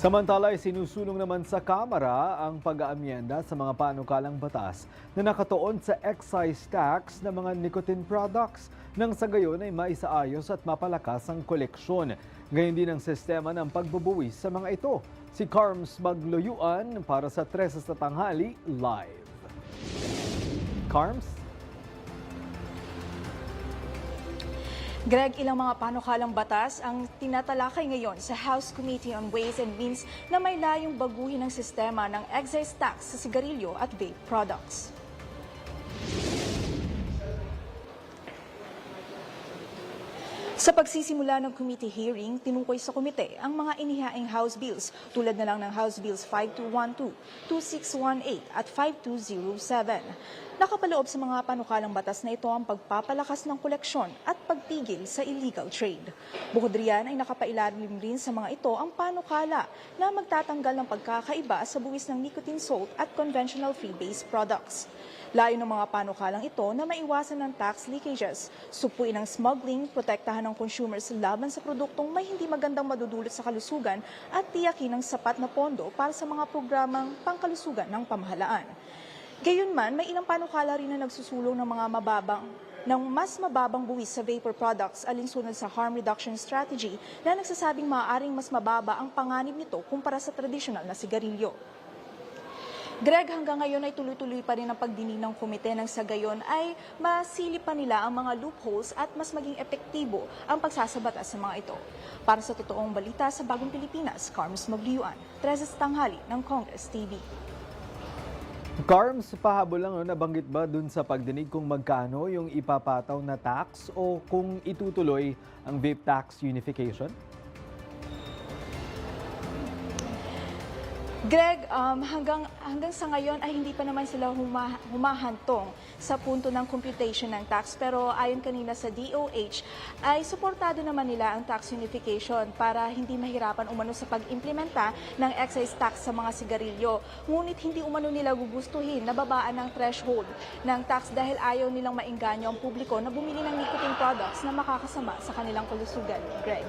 Samantala, sinusulong naman sa Kamara ang pag-aamyenda sa mga panukalang batas na nakatuon sa excise tax ng mga nicotine products nang sa gayon ay maisaayos at mapalakas ang koleksyon. Gayon din ang sistema ng pagbubuwis sa mga ito. Si Carms Magluyuan para sa 3 sa tanghali live. Carms? Greg, ilang mga panukalang batas ang tinatalakay ngayon sa House Committee on Ways and Means na may layong baguhin ang sistema ng excise tax sa sigarilyo at vape products. Sa pagsisimula ng committee hearing, tinukoy sa komite ang mga inihaing House Bills tulad na lang ng House Bills 5212, 2618 at 5207. Nakapaloob sa mga panukalang batas na ito ang pagpapalakas ng koleksyon at pagtigil sa illegal trade. Bukod riyan ay nakapailalim rin sa mga ito ang panukala na magtatanggal ng pagkakaiba sa buwis ng nicotine salt at conventional free-based products. Layo ng mga panukalang ito na maiwasan ng tax leakages, supuin ang smuggling, protektahan ng consumers laban sa produktong may hindi magandang madudulot sa kalusugan at tiyakin ang sapat na pondo para sa mga programang pangkalusugan ng pamahalaan. Gayunman, may ilang panukala rin na nagsusulong ng mas mababang buwis sa vapor products alinsunod sa harm reduction strategy na nagsasabing maaaring mas mababa ang panganib nito kumpara sa tradisyonal na sigarilyo. Greg, hanggang ngayon ay tuloy-tuloy pa rin ang pagdinig ng komite ng sa gayon ay masilip pa nila ang mga loopholes at mas maging epektibo ang pagsasabatas sa mga ito. Para sa totoong balita sa Bagong Pilipinas, Carms Magluyuan, 13 sa tanghali ng Congress TV. Carms, pahabol lang, nabanggit ba dun sa pagdinig kung magkano yung ipapataw na tax o kung itutuloy ang vape tax unification? Greg, hanggang sa ngayon ay hindi pa naman sila humahantong sa punto ng computation ng tax, pero ayon kanina sa DOH ay suportado naman nila ang tax unification para hindi mahirapan umano sa pag-implementa ng excise tax sa mga sigarilyo. Ngunit hindi umano nila gugustuhin na babaan ng threshold ng tax dahil ayaw nilang maengganyo ang publiko na bumili ng nicotine products na makakasama sa kanilang kalusugan. Greg.